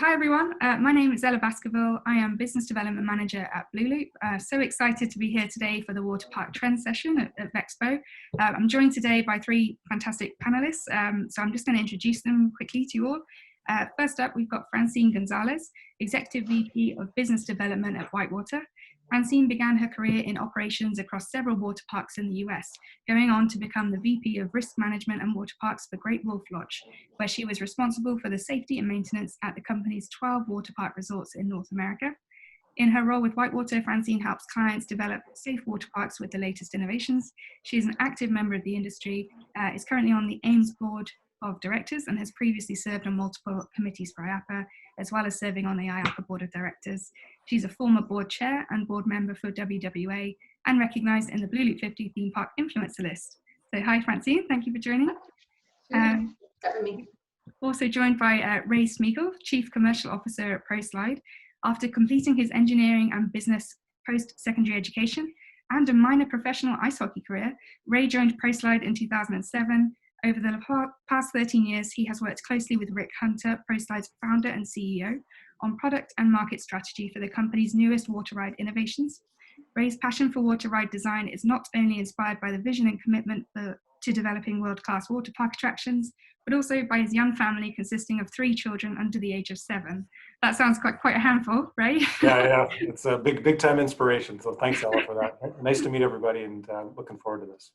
Hi everyone, my name is Ella Baskerville. I am Business Development Manager at blooloop. So excited to be here today for the Water Park Trend session at V-Expo. I'm joined today by three fantastic panelists, so I'm just going to introduce them quickly to you all. First up, we've got Francine Gonzalez, Executive VP of Business Development at WhiteWater. Francine began her career in operations across several water parks in the US, going on to become the VP of Risk Management and Water Parks for Great Wolf Lodge, where she was responsible for the safety and maintenance at the company's 12 water park resorts in North America. In her role with WhiteWater, Francine helps clients develop safe water parks with the latest innovations. She is an active member of the industry, is currently on the AIMS board of directors and has previously served on multiple committees for IAPA, as well as serving on the IAPA board of directors. She's a former board chair and board member for WWA and recognized in the blooloop 50 theme park influencer list. So hi Francine, thank you for joining. Also joined by Ray Smeagle, Chief Commercial Officer at ProSlide. After completing his engineering and business post-secondary education and a minor professional ice hockey career, Ray joined ProSlide in 2007. Over the past 13 years, he has worked closely with Rick Hunter, ProSlide's founder and CEO, on product and market strategy for the company's newest water ride innovations. Ray's passion for water ride design is not only inspired by the vision and commitment to developing world-class water park attractions, but also by his young family consisting of 3 children under the age of 7. That sounds quite a handful, Ray? Yeah, it's a big time inspiration. So thanks, Ella, for that. Nice to meet everybody, and looking forward to this.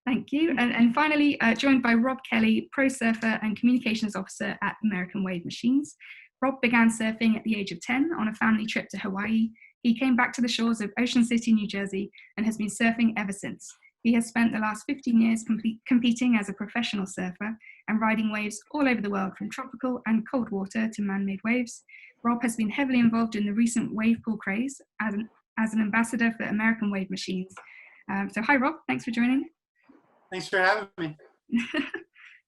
Thank you. And finally, joined by Rob Kelly, Pro Surfer and Communications Officer at American Wave Machines. Rob began surfing at the age of 10 on a family trip to Hawaii. He came back to the shores of Ocean City, New Jersey, and has been surfing ever since. He has spent the last 15 years competing as a professional surfer and riding waves all over the world, from tropical and cold water to man-made waves. Rob has been heavily involved in the recent wave pool craze as an ambassador for American Wave Machines. So hi, Rob. Thanks for joining. Thanks for having me.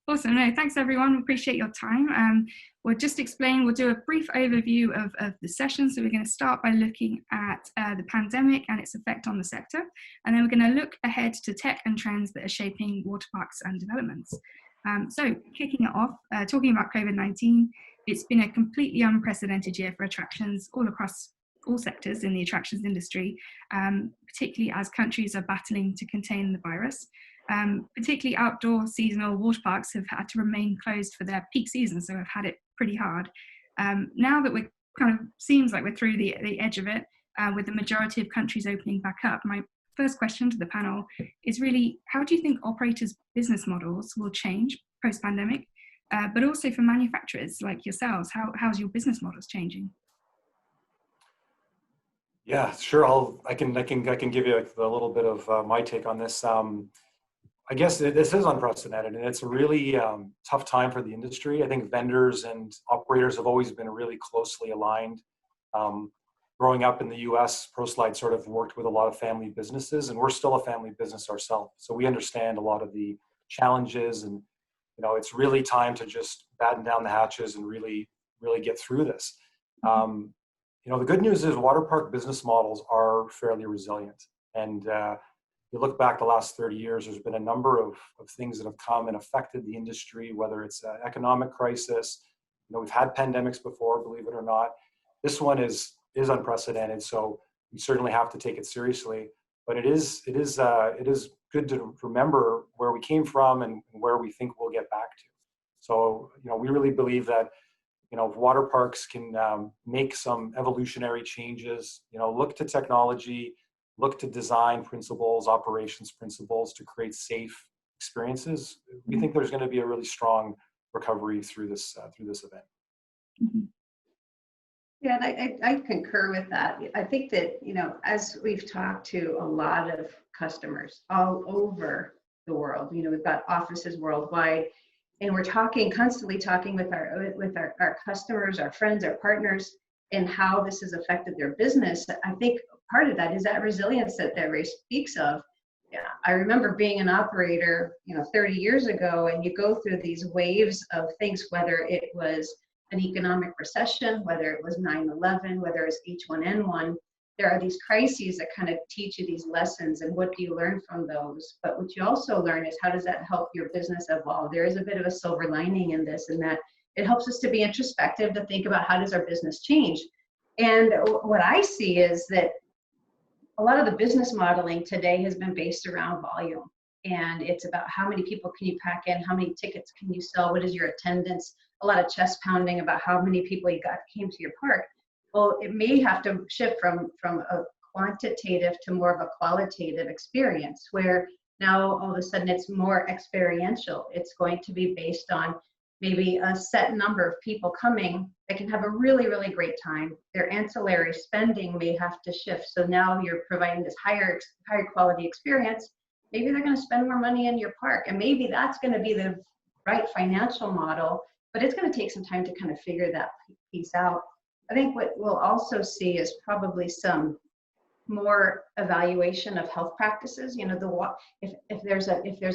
Awesome. No, thanks everyone. We appreciate your time. We'll just explain, we'll do a brief overview of the session. So we're going to start by looking at the pandemic and its effect on the sector. And then we're going to look ahead to tech and trends that are shaping water parks and developments. So kicking it off, talking about COVID-19, it's been a completely unprecedented year for attractions all across all sectors in the attractions industry, particularly as countries are battling to contain the virus. Particularly outdoor seasonal water parks have had to remain closed for their peak season, so have had it pretty hard. Now that we're seems like we're through the edge of it, with the majority of countries opening back up, my first question to the panel is really, how do you think operators' business models will change post-pandemic, but also for manufacturers like yourselves? How's your business models changing? Yeah, sure. I can give you a little bit of my take on this. I guess this is unprecedented, and it's a really tough time for the industry. I think vendors and operators have always been really closely aligned. Growing up in the US, ProSlide sort of worked with a lot of family businesses, and we're still a family business ourselves. So we understand a lot of the challenges, and it's really time to just batten down the hatches and really get through this. The good news is water park business models are fairly resilient, and you look back the last 30 years, there's been a number of things that have come and affected the industry, whether it's an economic crisis. We've had pandemics before, believe it or not. This one is unprecedented, so we certainly have to take it seriously. But it is good to remember where we came from and where we think we'll get back to. So we really believe that water parks can make some evolutionary changes. Look to technology. Look to design principles, operations principles to create safe experiences. We think there's going to be a really strong recovery through this event. Mm-hmm. Yeah, and I concur with that. I think that, as we've talked to a lot of customers all over the world, we've got offices worldwide, and we're constantly talking with our customers, our friends, our partners, and how this has affected their business. I think part of that is that resilience that Ray speaks of. Yeah, I remember being an operator, 30 years ago, and you go through these waves of things, whether it was an economic recession, whether it was 9/11, whether it's H1N1. There are these crises that kind of teach you these lessons, and what do you learn from those? But what you also learn is, how does that help your business evolve? There is a bit of a silver lining in this, and that it helps us to be introspective, to think about how does our business change. And what I see is that a lot of the business modeling today has been based around volume. And it's about how many people can you pack in, how many tickets can you sell, what is your attendance, a lot of chest pounding about how many people came to your park. Well, it may have to shift from a quantitative to more of a qualitative experience, where now all of a sudden it's more experiential. It's going to be based on maybe a set number of people coming that can have a really, really great time. Their ancillary spending may have to shift. So now you're providing this higher quality experience. Maybe they're going to spend more money in your park, and maybe that's going to be the right financial model, but it's going to take some time to kind of figure that piece out. I think what we'll also see is probably some more evaluation of health practices. You know, if there's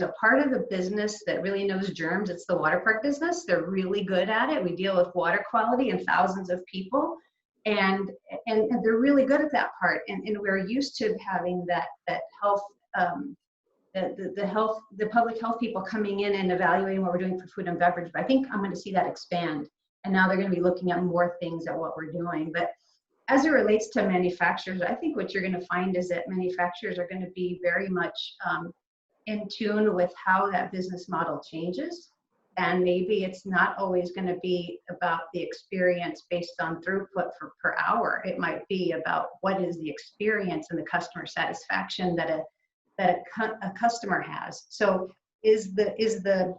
a part of the business that really knows germs, it's the water park business. They're really good at it. We deal with water quality and thousands of people, and they're really good at that part. And we're used to having that health. The public health people coming in and evaluating what we're doing for food and beverage. But I think I'm going to see that expand. And now they're going to be looking at more things at what we're doing. But as it relates to manufacturers, I think what you're going to find is that manufacturers are going to be very much in tune with how that business model changes. And maybe it's not always going to be about the experience based on throughput per hour. It might be about what is the experience and the customer satisfaction that a customer has. So is the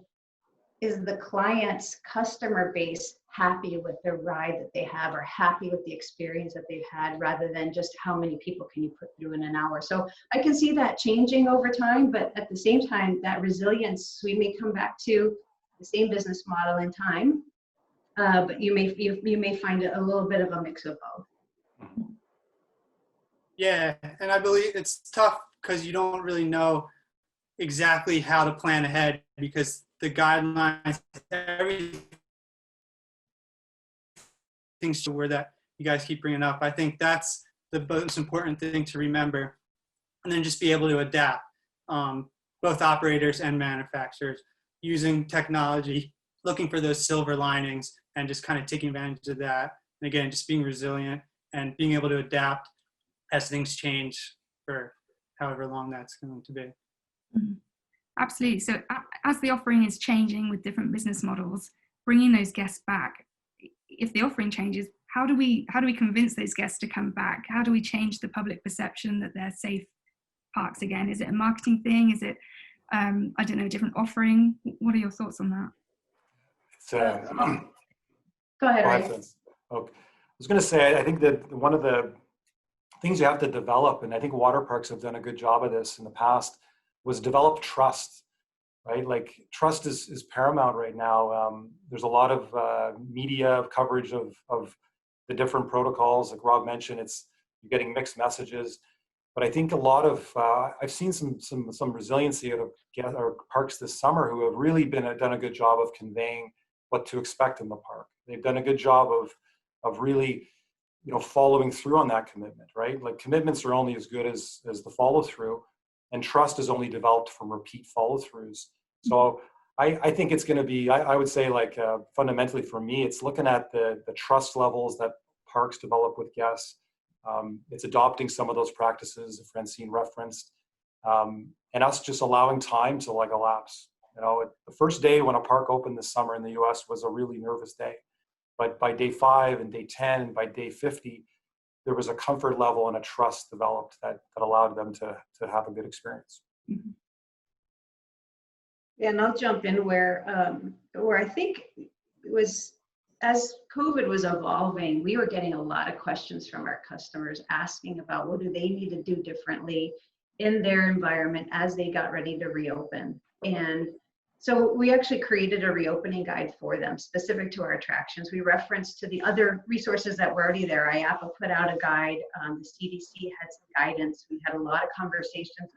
client's customer base happy with the ride that they have, or happy with the experience that they've had, rather than just how many people can you put through in an hour? So I can see that changing over time, but at the same time, that resilience, we may come back to the same business model in time, but you may find a little bit of a mix of both. Yeah, and I believe it's tough because you don't really know exactly how to plan ahead, because the guidelines, everything where that you guys keep bringing up. I think that's the most important thing to remember, and then just be able to adapt, both operators and manufacturers, using technology, looking for those silver linings, and just kind of taking advantage of that. And again, just being resilient and being able to adapt as things change for however long that's going to be. Absolutely. So as the offering is changing with different business models, bringing those guests back, if the offering changes, how do we convince those guests to come back? How do we change the public perception that they're safe parks again? Is it a marketing thing? Is it, I don't know, a different offering? What are your thoughts on that? It's, Go ahead, Ray. okay. I was going to say, I think that one of the things you have to develop, and I think water parks have done a good job of this in the past, was develop trust, right? Like, trust is paramount right now. There's a lot of media coverage of the different protocols. Like Rob mentioned, you're getting mixed messages. But I think a lot of, I've seen some resiliency out of our parks this summer who have really done a good job of conveying what to expect in the park. They've done a good job of really, following through on that commitment, right? Like, commitments are only as good as the follow through, and trust is only developed from repeat follow throughs. So I think it's going to be, I would say, like, fundamentally for me, it's looking at the trust levels that parks develop with guests. It's adopting some of those practices that Francine referenced, and us just allowing time to elapse. The first day when a park opened this summer in the US was a really nervous day. But by day 5 and day 10 and by day 50, there was a comfort level and a trust developed that allowed them to have a good experience. Mm-hmm. Yeah, and I'll jump in where I think it was, as COVID was evolving, we were getting a lot of questions from our customers asking about what do they need to do differently in their environment as they got ready to reopen. And so we actually created a reopening guide for them specific to our attractions. We referenced to the other resources that were already there. IAPA put out a guide. The CDC had some guidance. We had a lot of conversations.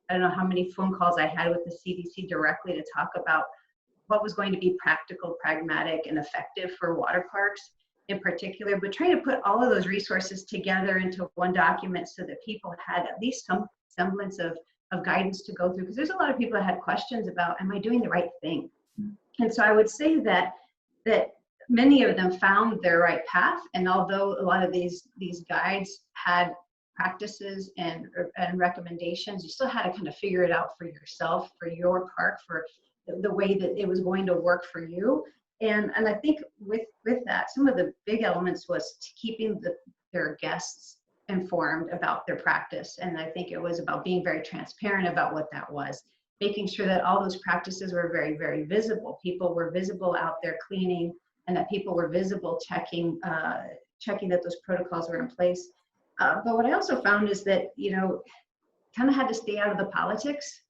I don't know how many phone calls I had with the CDC directly to talk about what was going to be practical, pragmatic, and effective for water parks in particular, but trying to put all of those resources together into one document so that people had at least some semblance of guidance to go through, because there's a lot of people that had questions about, am I doing the right thing? And so I would say that many of them found their right path. And although a lot of these guides had practices and recommendations, you still had to kind of figure it out for yourself, for your park, for the way that it was going to work for you. And I think with that, some of the big elements was keeping their guests informed about their practice. And I think it was about being very transparent about what that was, making sure that all those practices were very, very visible. People were visible out there cleaning, and that people were visible checking that those protocols were in place. But what I also found is that, kind of had to stay out of the politics.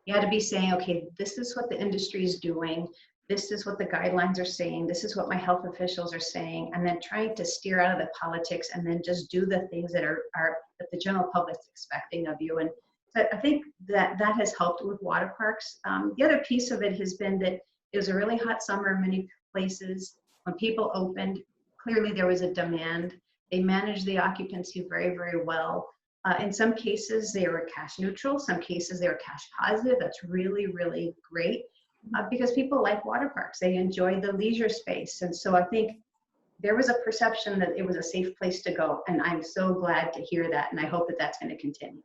You had to be saying, okay, this is what the industry is doing. This is what the guidelines are saying. This is what my health officials are saying. And then trying to steer out of the politics and then just do the things that that the general public's expecting of you. And so I think that has helped with water parks. The other piece of it has been that it was a really hot summer in many places. When people opened, clearly there was a demand. They managed the occupancy very, very well. In some cases, they were cash neutral. Some cases, they were cash positive. That's really, really great because people like water parks. They enjoy the leisure space. And so I think there was a perception that it was a safe place to go. And I'm so glad to hear that. And I hope that that's going to continue.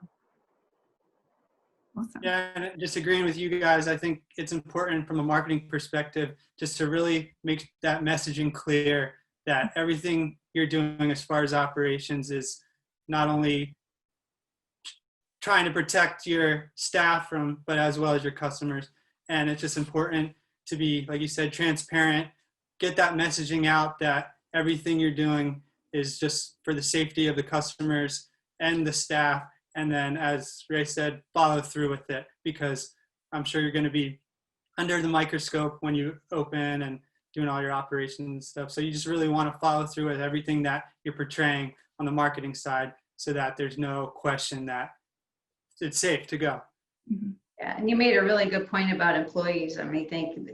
Awesome. Yeah, and just agreeing with you guys, I think it's important from a marketing perspective just to really make that messaging clear that everything you're doing as far as operations is not only trying to protect your staff but as well as your customers. And it's just important to be, like you said, transparent, get that messaging out that everything you're doing is just for the safety of the customers and the staff. And then, as Ray said, follow through with it, because I'm sure you're going to be under the microscope when you open and doing all your operations and stuff. So you just really want to follow through with everything that you're portraying on the marketing side so that there's no question that it's safe to go. Mm-hmm. Yeah, and you made a really good point about employees. I mean, I think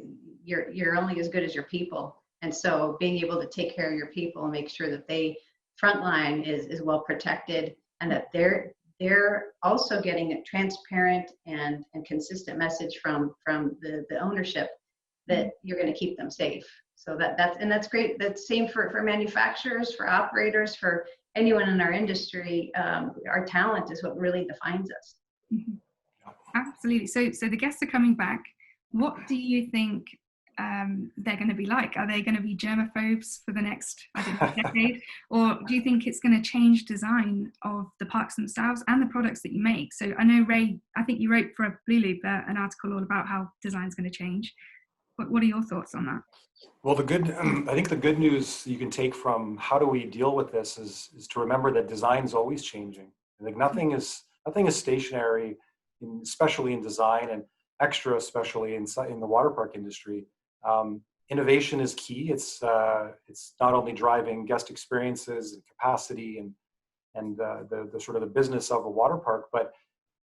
you're only as good as your people. And so being able to take care of your people and make sure that they frontline is well protected and that they're also getting a transparent and consistent message from the ownership that you're going to keep them safe. So that's great. That's same for manufacturers, for operators, for anyone in our industry. Our talent is what really defines us. Mm-hmm. Absolutely. So the guests are coming back. What do you think they're going to be like? Are they going to be germaphobes for the next, decade? Or do you think it's going to change design of the parks themselves and the products that you make? So I know, Ray, I think you wrote for blooloop an article all about how design's going to change. What are your thoughts on that? Well, I think the good news you can take from how do we deal with this is to remember that design's always changing. Like nothing is stationary, especially in design and extra, especially in the water park industry. Innovation is key. It's not only driving guest experiences and capacity and the sort of the business of a water park, but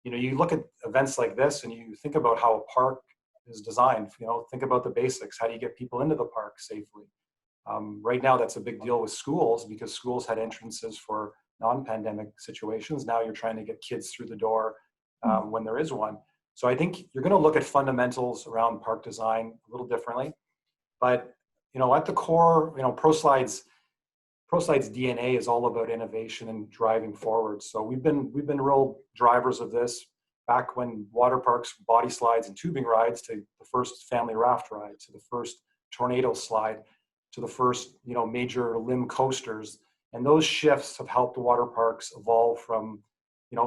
you look at events like this and you think about how a park is designed. Think about the basics. How do you get people into the park safely? Right now, that's a big deal with schools because schools had entrances for non-pandemic situations. Now you're trying to get kids through the door when there is one. So I think you're going to look at fundamentals around park design a little differently. But at the core, ProSlide's DNA is all about innovation and driving forward. So we've been real drivers of this back when water parks, body slides and tubing rides, to the first family raft ride, to the first tornado slide, to the first major limb coasters. And those shifts have helped the water parks evolve from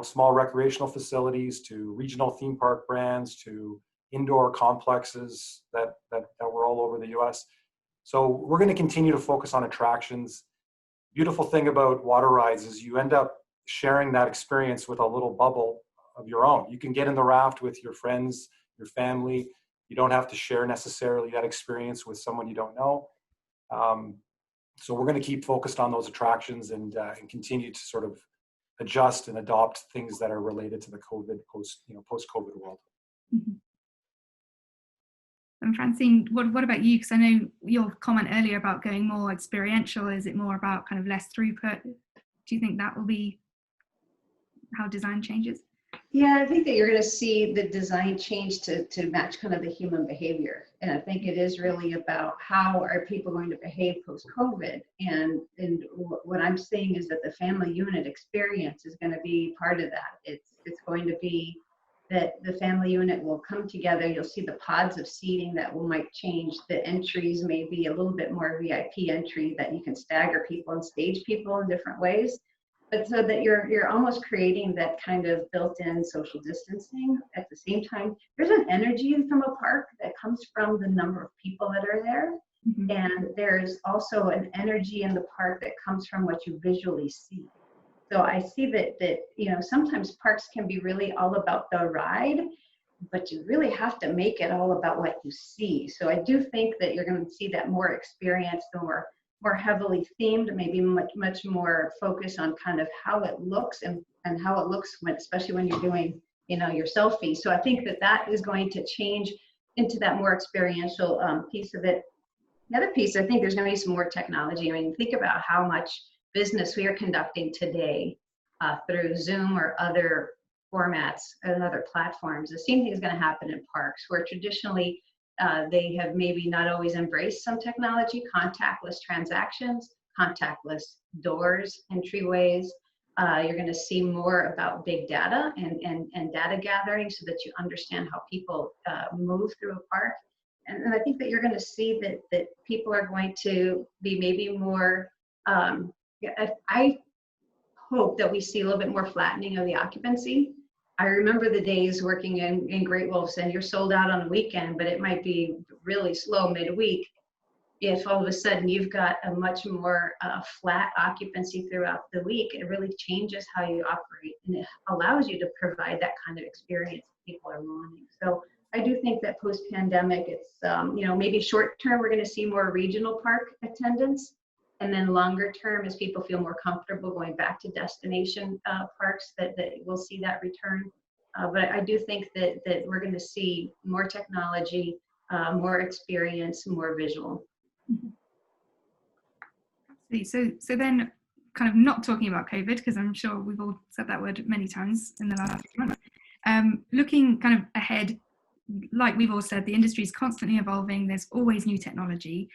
small recreational facilities to regional theme park brands to indoor complexes that were all over the US. So we're going to continue to focus on attractions. Beautiful thing about water rides is you end up sharing that experience with a little bubble of your own. You can get in the raft with your friends, your family. You don't have to share necessarily that experience with someone you don't know. So we're going to keep focused on those attractions and continue to sort of adjust and adopt things that are related to the post-COVID world. Mm-hmm. And Francine, what about you? Because I know your comment earlier about going more experiential. Is it more about kind of less throughput? Do you think that will be how design changes? Yeah, I think that you're going to see the design change to match kind of the human behavior. And I think it is really about how are people going to behave post-COVID. And what I'm saying is that the family unit experience is going to be part of that. It's going to be that the family unit will come together. You'll see the pods of seating that might change. The entries may be a little bit more VIP entry, that you can stagger people and stage people in different ways. But so that you're almost creating that kind of built-in social distancing. At the same time, there's an energy from a park that comes from the number of people that are there. Mm-hmm. And there's also an energy in the park that comes from what you visually see. So I see that you know, sometimes parks can be really all about the ride, but you really have to make it all about what you see. So I do think that you're going to see that more experience, the more heavily themed, maybe much more focus on kind of how it looks and how it looks when, especially when you're doing, you know, your selfie. So I think that is going to change into that more experiential piece of it. The other piece, I think there's going to be some more technology. I mean, think about how much business we are conducting today through Zoom or other formats and other platforms. The same thing is going to happen in parks, where traditionally they have maybe not always embraced some technology, contactless transactions, contactless doors, entryways. You're going to see more about big data and data gathering so that you understand how people move through a park. And I think that you're going to see that people are going to be maybe more, I hope that we see a little bit more flattening of the occupancy. I remember the days working in Great Wolves, and you're sold out on the weekend, but it might be really slow midweek. If all of a sudden you've got a much more flat occupancy throughout the week, it really changes how you operate, and it allows you to provide that kind of experience that people are wanting. So I do think that post-pandemic, it's, you know, maybe short term, we're going to see more regional park attendance. And then longer term, as people feel more comfortable going back to destination parks, that we'll see that return. But I do think that we're going to see more technology, more experience, more visual. So then, kind of not talking about COVID, because I'm sure we've all said that word many times in the last few months. Looking kind of ahead, like we've all said, the industry is constantly evolving. There's always new technology.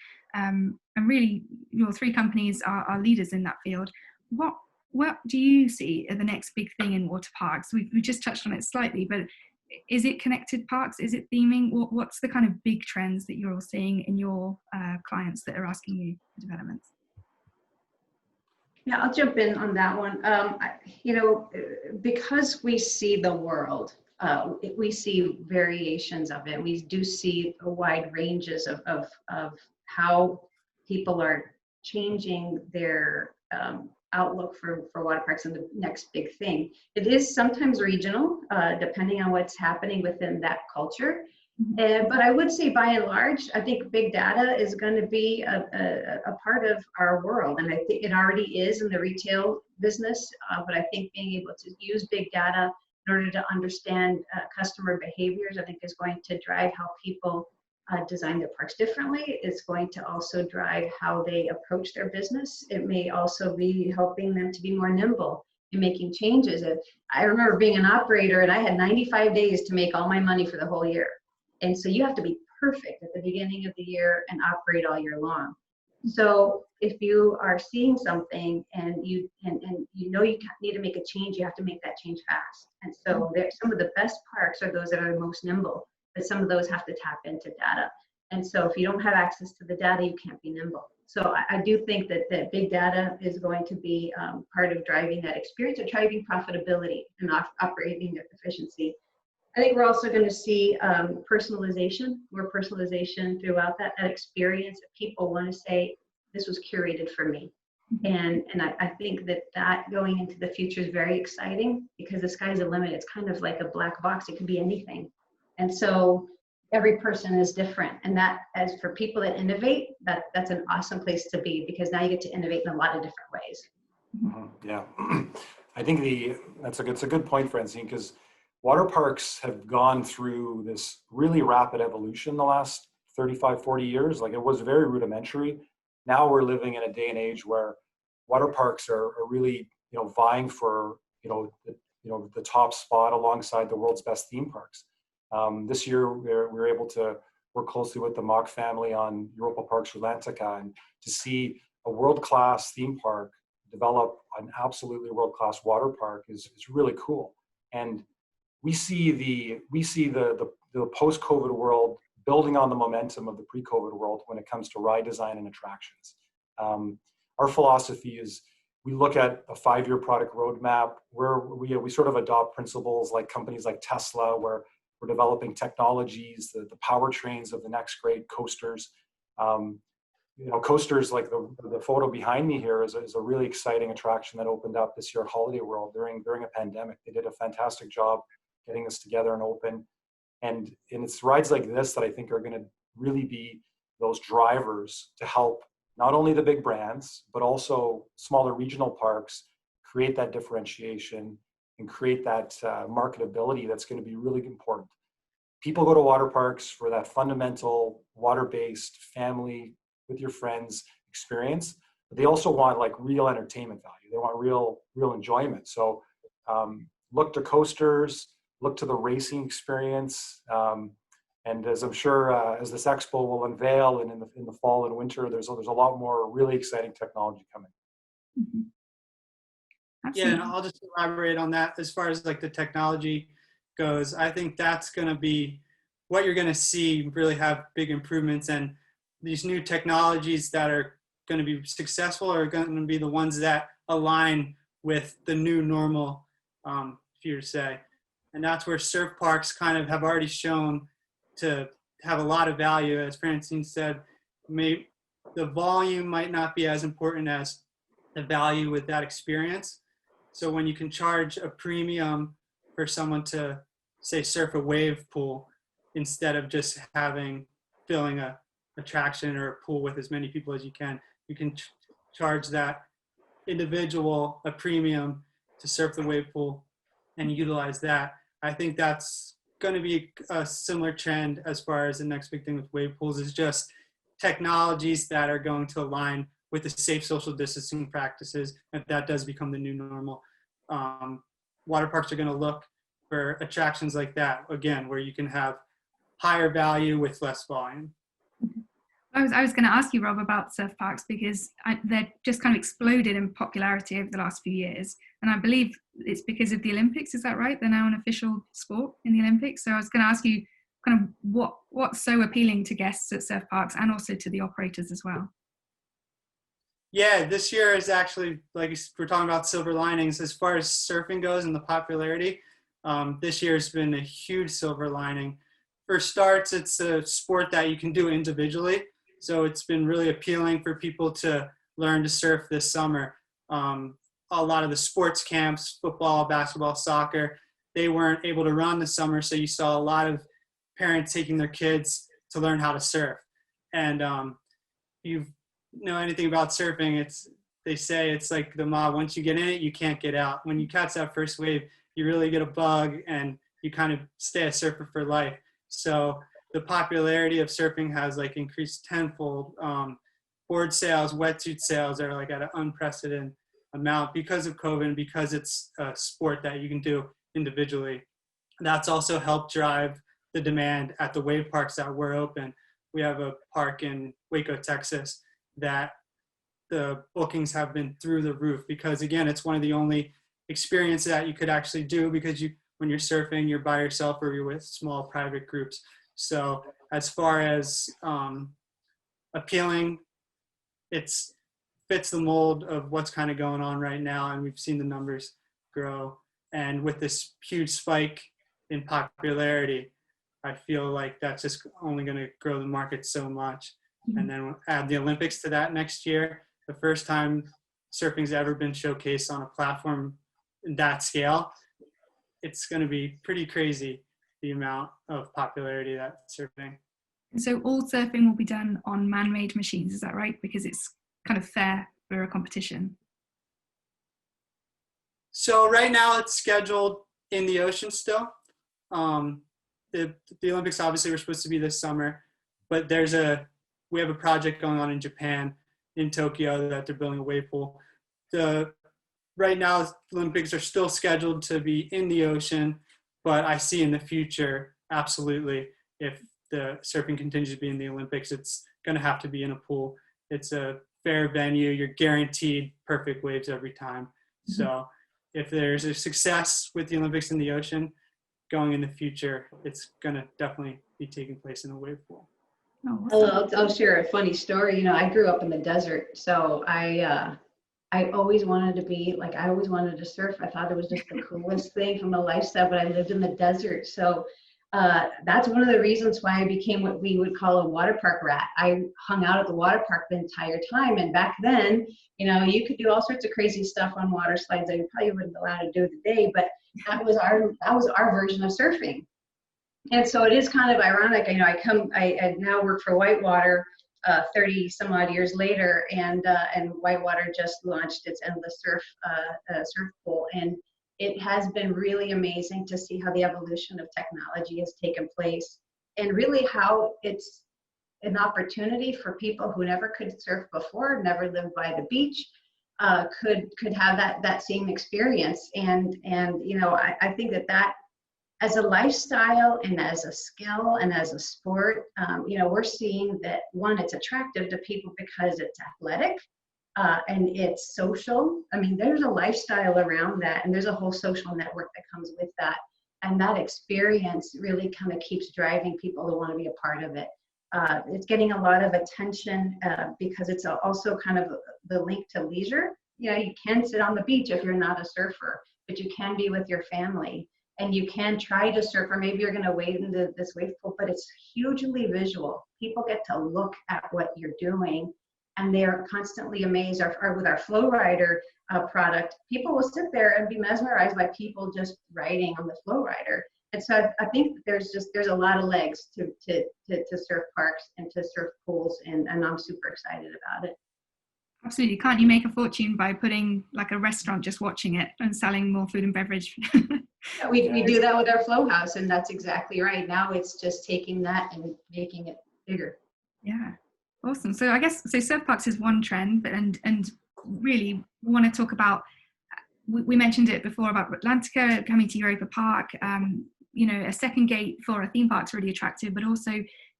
And really, your three companies are leaders in that field. What do you see as the next big thing in water parks? We just touched on it slightly, but is it connected parks? Is it theming? What's the kind of big trends that you're all seeing in your clients that are asking you for developments? Yeah, I'll jump in on that one. You know, because we see the world, we see variations of it. We do see a wide ranges of how people are changing their outlook for water parks and the next big thing. It is sometimes regional, depending on what's happening within that culture. But I would say by and large, I think big data is going to be a part of our world. And I think it already is in the retail business, but I think being able to use big data in order to understand customer behaviors, I think is going to drive how people design their parks differently. It's going to also drive how they approach their business. It may also be helping them to be more nimble in making changes. I remember being an operator and I had 95 days to make all my money for the whole year. And so you have to be perfect at the beginning of the year and operate all year long. So if you are seeing something and you know you need to make a change, you have to make that change fast. And so some of the best parks are those that are the most nimble, but some of those have to tap into data. And so if you don't have access to the data, you can't be nimble. So I do think that big data is going to be part of driving that experience, or driving profitability and operating efficiency. I think we're also going to see personalization, more personalization throughout that experience. People want to say, this was curated for me. And I think that going into the future is very exciting, because the sky's the limit. It's kind of like a black box. It could be anything. And so every person is different. And that, as for people that innovate, that's an awesome place to be, because now you get to innovate in a lot of different ways. Yeah, I think it's a good point, Francine, because water parks have gone through this really rapid evolution the last 35, 40 years. Like, it was very rudimentary. Now we're living in a day and age where water parks are really, vying for, the top spot alongside the world's best theme parks. This year, we were able to work closely with the Mock family on Europa Parks Atlantica, and to see a world-class theme park develop an absolutely world-class water park is really cool. And we see the post-COVID world building on the momentum of the pre-COVID world when it comes to ride design and attractions. Our philosophy is we look at a 5-year product roadmap where we sort of adopt principles like companies like Tesla, where we're developing technologies, the powertrains of the next great coasters. Coasters like the photo behind me here is a really exciting attraction that opened up this year at Holiday World during a pandemic. They did a fantastic job getting this together and open. And it's rides like this that I think are going to really be those drivers to help not only the big brands, but also smaller regional parks create that differentiation and create that marketability that's going to be really important. People go to water parks for that fundamental water-based family with your friends experience, but they also want like real entertainment value. They want real enjoyment. So look to coasters, look to the racing experience. And as I'm sure as this expo will unveil, and in the fall and winter, there's a lot more really exciting technology coming. Mm-hmm. Yeah, and I'll just elaborate on that as far as like the technology goes. I think that's going to be what you're going to see really have big improvements, and these new technologies that are going to be successful are going to be the ones that align with the new normal, if you were to say. And that's where surf parks kind of have already shown to have a lot of value. As Francine said, the volume might not be as important as the value with that experience. So when you can charge a premium for someone to, say, surf a wave pool, instead of just filling a attraction or a pool with as many people as you can charge that individual a premium to surf the wave pool and utilize that. I think that's going to be a similar trend as far as the next big thing with wave pools is just technologies that are going to align with the safe social distancing practices, if that does become the new normal. Water parks are going to look for attractions like that, again, where you can have higher value with less volume. I was going to ask you, Rob, about surf parks because they're just kind of exploded in popularity over the last few years. And I believe it's because of the Olympics. Is that right? They're now an official sport in the Olympics. So I was going to ask you kind of what's so appealing to guests at surf parks and also to the operators as well. Yeah, this year is actually, like we're talking about silver linings, as far as surfing goes and the popularity, this year has been a huge silver lining. For starts, it's a sport that you can do individually. So it's been really appealing for people to learn to surf this summer. A lot of the sports camps, football, basketball, soccer, they weren't able to run this summer. So you saw a lot of parents taking their kids to learn how to surf. And you know anything about surfing, they say it's like the mob. Once you get in it, you can't get out. When you catch that first wave, you really get a bug and you kind of stay a surfer for life. So the popularity of surfing has like increased tenfold. Board sales, wetsuit sales are like at an unprecedented amount because of COVID and because it's a sport that you can do individually. That's also helped drive the demand at the wave parks that were open. We have a park in Waco, Texas, that the bookings have been through the roof because, again, it's one of the only experiences that you could actually do because when you're surfing, you're by yourself or you're with small private groups. So as far as appealing, it fits the mold of what's kind of going on right now, and we've seen the numbers grow. And with this huge spike in popularity, I feel like that's just only going to grow the market so much. And then we'll add the Olympics to that next year. The first time surfing's ever been showcased on a platform that scale. It's going to be pretty crazy, the amount of popularity that's surfing. So all surfing will be done on man-made machines, is that right? Because it's kind of fair for a competition. So right now it's scheduled in the ocean still. The Olympics obviously were supposed to be this summer, but we have a project going on in Japan, in Tokyo, that they're building a wave pool. The right now, the Olympics are still scheduled to be in the ocean, but I see in the future, absolutely, if the surfing continues to be in the Olympics, it's going to have to be in a pool. It's a fair venue. You're guaranteed perfect waves every time. So if there's a success with the Olympics in the ocean, going in the future, it's going to definitely be taking place in a wave pool. Oh, I'll share a funny story. You know, I grew up in the desert, so I always wanted to be like, I always wanted to surf. I thought it was just the coolest thing from a lifestyle, but I lived in the desert. So that's one of the reasons why I became what we would call a water park rat. I hung out at the water park the entire time. And back then, you know, you could do all sorts of crazy stuff on water slides that you probably wouldn't allow to do today, but that was our version of surfing. And so it is kind of ironic. You know, I now work for WhiteWater 30 some odd years later, and WhiteWater just launched its Endless Surf surf pool, and it has been really amazing to see how the evolution of technology has taken place, and really how it's an opportunity for people who never could surf before, never lived by the beach, could have that same experience. And you know, I think that as a lifestyle and as a skill and as a sport, you know, we're seeing that, one, it's attractive to people because it's athletic and it's social. I mean, there's a lifestyle around that, and there's a whole social network that comes with that. And that experience really kind of keeps driving people to want to be a part of it. It's getting a lot of attention because it's also kind of the link to leisure. You know, you can sit on the beach if you're not a surfer, but you can be with your family. And you can try to surf, or maybe you're going to wade into this wave pool, but it's hugely visual. People get to look at what you're doing, and they're constantly amazed. With our Flow Rider product, people will sit there and be mesmerized by people just riding on the Flow Rider. And so I think there's a lot of legs to surf parks and to surf pools, and I'm super excited about it. Absolutely. Can't you make a fortune by putting like a restaurant just watching it and selling more food and beverage? Yeah, we do that with our Flow House, and that's exactly right. Now it's just taking that and making it bigger. Yeah, awesome. So I guess, so surf parks is one trend, but and really want to talk about, we mentioned it before about Atlantica coming to Europa Park. You know, a second gate for a theme park is really attractive, but also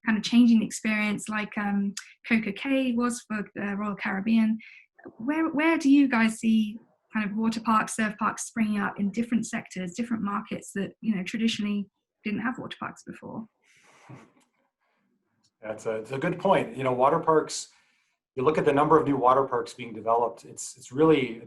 kind of changing the experience like Coca Cay was for Royal Caribbean. Where do you guys see kind of water parks, surf parks springing up in different sectors, different markets that, you know, traditionally didn't have water parks before? It's a good point. You know, water parks, you look at the number of new water parks being developed, it's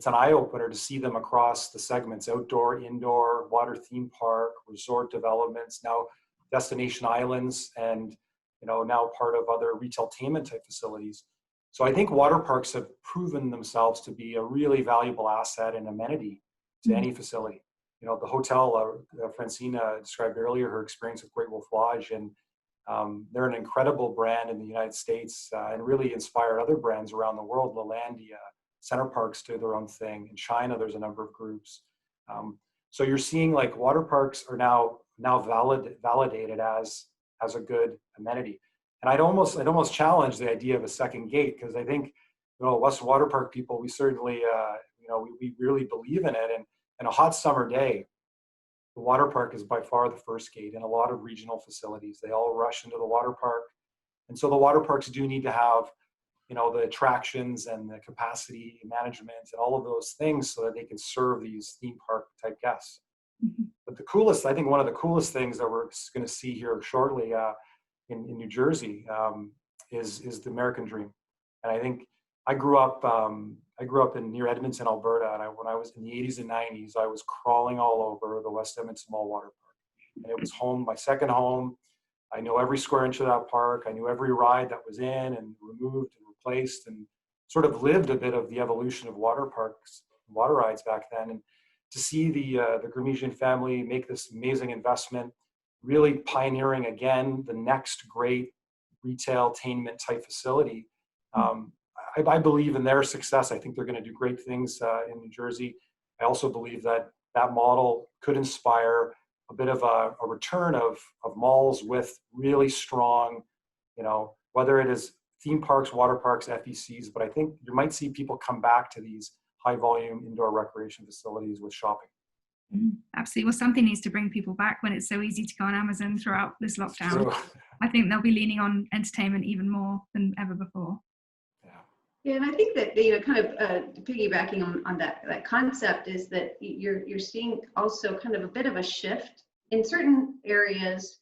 an eye-opener to see them across the segments: outdoor, indoor, water theme park, resort developments, now destination islands, and, you know, now part of other retailtainment type facilities. So I think water parks have proven themselves to be a really valuable asset and amenity to any facility. You know, the hotel, Francine described earlier her experience with Great Wolf Lodge, and they're an incredible brand in the United States and really inspired other brands around the world. Lalandia, Center Parks do their own thing. In China, there's a number of groups. So you're seeing like water parks are now validated as a good amenity. And I'd almost challenge the idea of a second gate, because I think, you know, West Water Park people, we certainly, you know, we really believe in it. And on a hot summer day, the water park is by far the first gate. In a lot of regional facilities, they all rush into the water park. And so the water parks do need to have, you know, the attractions and the capacity management and all of those things so that they can serve these theme park type guests. But I think one of the coolest things that we're going to see here shortly in New Jersey is the American Dream. And I think I grew up in near Edmonton, Alberta, and when I was in the 80s and 90s, I was crawling all over the West Edmonton Mall Water Park. And it was my second home. I know every square inch of that park. I knew every ride that was in and removed and replaced, and sort of lived a bit of the evolution of water parks, water rides back then. And to see the Gramesian family make this amazing investment, really pioneering again the next great retailtainment type facility. I believe in their success. I think they're going to do great things in New Jersey. I also believe that model could inspire a bit of a return of malls with really strong, you know, whether it is theme parks, water parks, FECs, but I think you might see people come back to these high volume indoor recreation facilities with shopping. Absolutely. Well, something needs to bring people back when it's so easy to go on Amazon throughout this lockdown. True. I think they'll be leaning on entertainment even more than ever before. Yeah, and I think that, kind of piggybacking on that concept is that you're seeing also kind of a bit of a shift in certain areas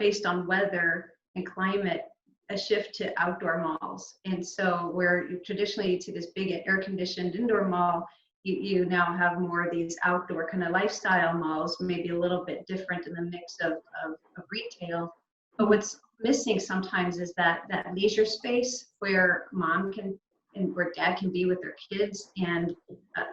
based on weather and climate, a shift to outdoor malls. And so where traditionally to this big air-conditioned indoor mall, you now have more of these outdoor kind of lifestyle malls, maybe a little bit different in the mix of retail. But what's missing sometimes is that leisure space where mom can and where dad can be with their kids, and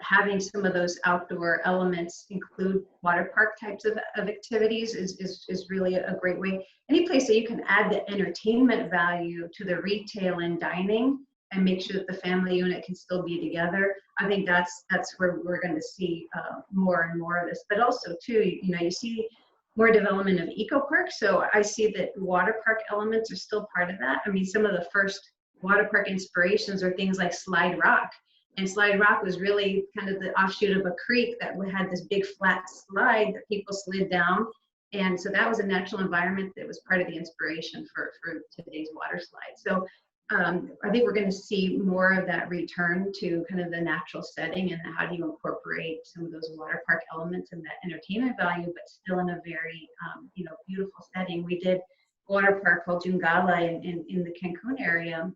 having some of those outdoor elements include water park types of activities is really a great way. Any place that you can add the entertainment value to the retail and dining and make sure that the family unit can still be together, I think that's where we're going to see more and more of this. But also too, you see more development of eco parks. So I see that water park elements are still part of that. I mean, some of the first water park inspirations are things like Slide Rock. And Slide Rock was really kind of the offshoot of a creek that had this big flat slide that people slid down. And so that was a natural environment that was part of the inspiration for today's water slide. So I think we're going to see more of that return to kind of the natural setting, and how do you incorporate some of those water park elements and that entertainment value, but still in a very beautiful setting. We did a water park called Gonzales in the Cancun area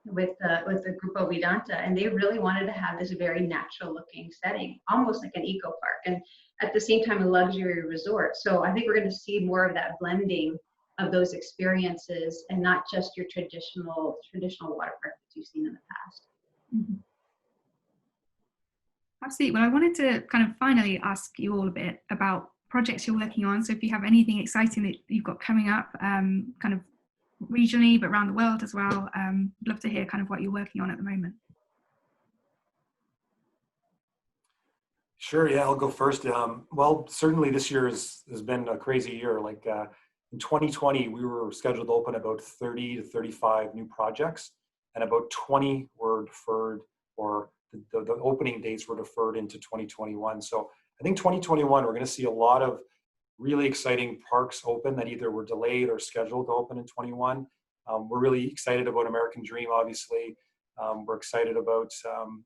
with the Grupo Vidanta, and they really wanted to have this very natural looking setting, almost like an eco park, and at the same time a luxury resort. So I think we're going to see more of that blending of those experiences, and not just your traditional water park that you've seen in the past. Mm-hmm. Absolutely. Well, I wanted to kind of finally ask you all a bit about projects you're working on. So if you have anything exciting that you've got coming up, kind of regionally, but around the world as well, I'd love to hear kind of what you're working on at the moment. Sure, yeah, I'll go first. Well, certainly this year has been a crazy year. Like in 2020, we were scheduled to open about 30 to 35 new projects, and about 20 were deferred, or the opening dates were deferred into 2021. So I think 2021, we're going to see a lot of really exciting parks open that either were delayed or scheduled to open in 21. We're really excited about American Dream, obviously. We're excited about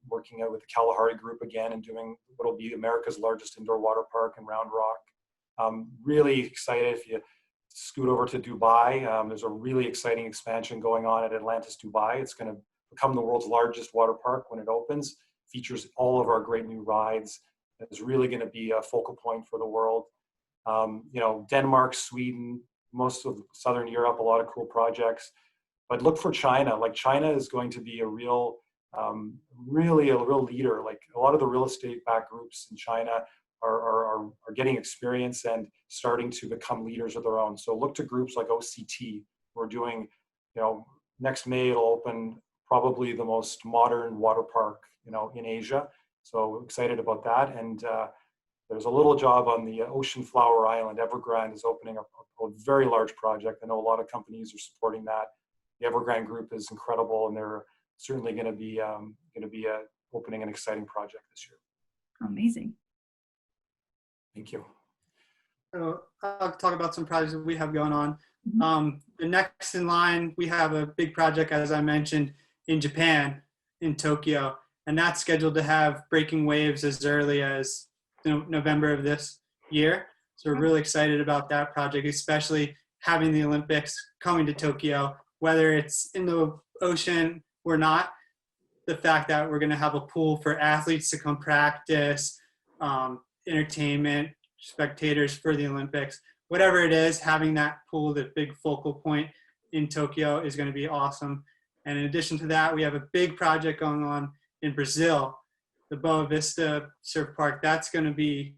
working out with the Kalahari Group again and doing what will be America's largest indoor water park in Round Rock. Really excited if you scoot over to Dubai. There's a really exciting expansion going on at Atlantis Dubai. It's going to become the world's largest water park when it opens. Features all of our great new rides. It's really going to be a focal point for the world. Denmark, Sweden, most of Southern Europe, a lot of cool projects. But look for China. Like, China is going to be a real, really a real leader. Like, a lot of the real estate backed groups in China are getting experience and starting to become leaders of their own. So look to groups like OCT. We're doing, next May it'll open probably the most modern water park, in Asia. So excited about that. And there's a little job on the Ocean Flower Island. Evergrande is opening up a very large project. I know a lot of companies are supporting that. The Evergrande Group is incredible, and they're certainly going to be opening an exciting project this year. Amazing. Thank you. So I'll talk about some projects that we have going on. Mm-hmm. The next in line, we have a big project, as I mentioned, in Japan, in Tokyo, and that's scheduled to have breaking waves as early as November of this year. So we're really excited about that project, especially having the Olympics coming to Tokyo, whether it's in the ocean or not. The fact that we're going to have a pool for athletes to come practice, entertainment, spectators for the Olympics, whatever it is, having that pool, the big focal point in Tokyo, is going to be awesome. And in addition to that, we have a big project going on in Brazil, the Boa Vista Surf Park. That's going to be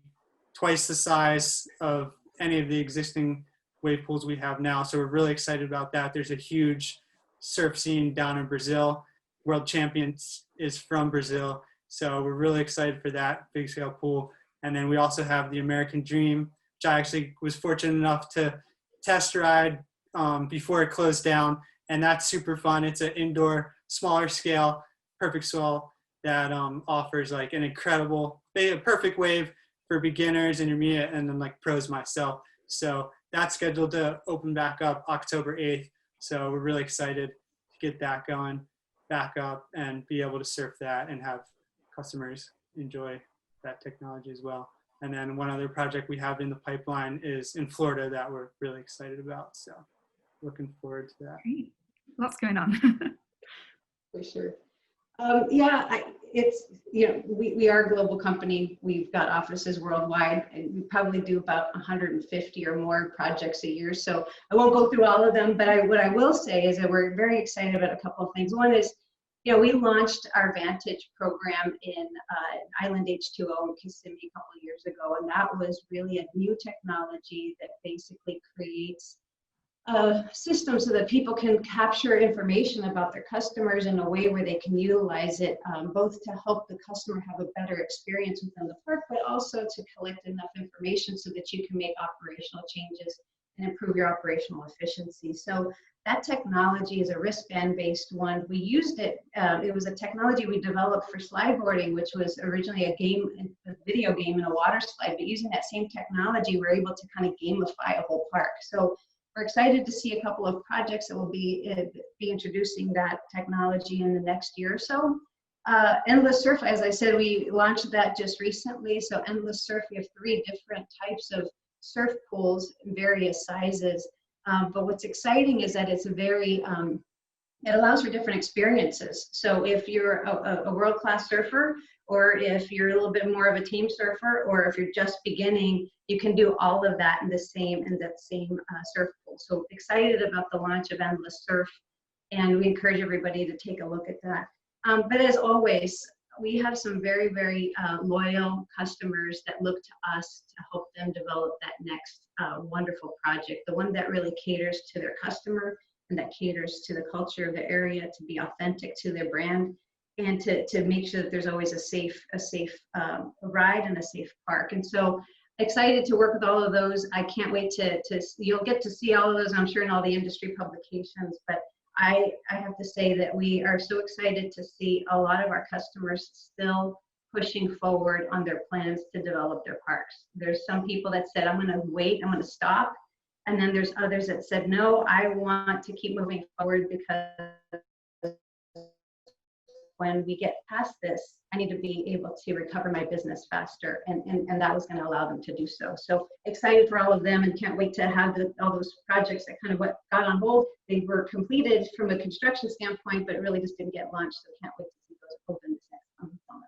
twice the size of any of the existing wave pools we have now. So we're really excited about that. There's a huge surf scene down in Brazil. World Champions is from Brazil. So we're really excited for that big scale pool. And then we also have the American Dream, which I actually was fortunate enough to test ride before it closed down. And that's super fun. It's an indoor, smaller scale, perfect swell that offers like an incredible, a perfect wave for beginners, intermediate, and then like pros myself. So that's scheduled to open back up October 8th. So we're really excited to get that going back up and be able to surf that and have customers enjoy that technology as well. And then one other project we have in the pipeline is in Florida that we're really excited about. So looking forward to that. Great. Lots going on. For sure. It's, we are a global company. We've got offices worldwide, and we probably do about 150 or more projects a year. So I won't go through all of them, but what I will say is that we're very excited about a couple of things. One is, we launched our Vantage program in Island H2O in Kissimmee a couple of years ago, and that was really a new technology that basically creates system so that people can capture information about their customers in a way where they can utilize it, both to help the customer have a better experience within the park, but also to collect enough information so that you can make operational changes and improve your operational efficiency. So that technology is a wristband-based one. We used it, it was a technology we developed for slideboarding, which was originally a video game in a water slide, but using that same technology, we're able to kind of gamify a whole park. So we're excited to see a couple of projects that will be introducing that technology in the next year or so. Endless Surf, as I said, we launched that just recently. So Endless Surf, we have 3 different types of surf pools in various sizes. But what's exciting is that it's it allows for different experiences. So if you're a world-class surfer, or if you're a little bit more of a team surfer, or if you're just beginning, you can do all of that in that same surf pool. So excited about the launch of Endless Surf, and we encourage everybody to take a look at that. But as always, we have some very, very loyal customers that look to us to help them develop that next wonderful project, the one that really caters to their customer and that caters to the culture of the area, to be authentic to their brand, and to make sure that there's always a safe ride and a safe park. And so excited to work with all of those. I can't wait you'll get to see all of those, I'm sure, in all the industry publications, but I have to say that we are so excited to see a lot of our customers still pushing forward on their plans to develop their parks. There's some people that said, I'm gonna wait, I'm gonna stop. And then there's others that said, no, I want to keep moving forward, because when we get past this, I need to be able to recover my business faster, and that was going to allow them to do so. So excited for all of them, and can't wait to have all those projects that kind of got on hold. They were completed from a construction standpoint, but really just didn't get launched. So can't wait to see those open this next summer.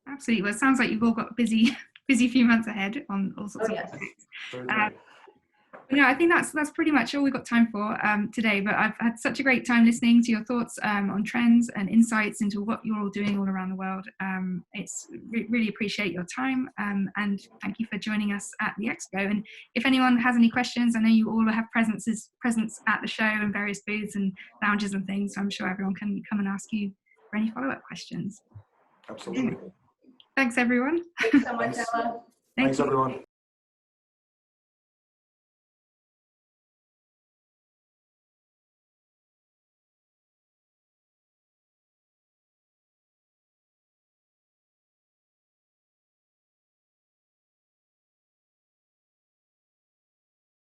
Absolutely. Well, it sounds like you've all got busy few months ahead on all sorts of projects. No, I think that's pretty much all we've got time for today, but I've had such a great time listening to your thoughts on trends and insights into what you're all doing all around the world. It's really appreciate your time, and thank you for joining us at the Expo. And if anyone has any questions, I know you all have presence at the show and various booths and lounges and things, so I'm sure everyone can come and ask you for any follow-up questions. Absolutely. Thanks, everyone. Thanks so much, Ella. Thanks, everyone.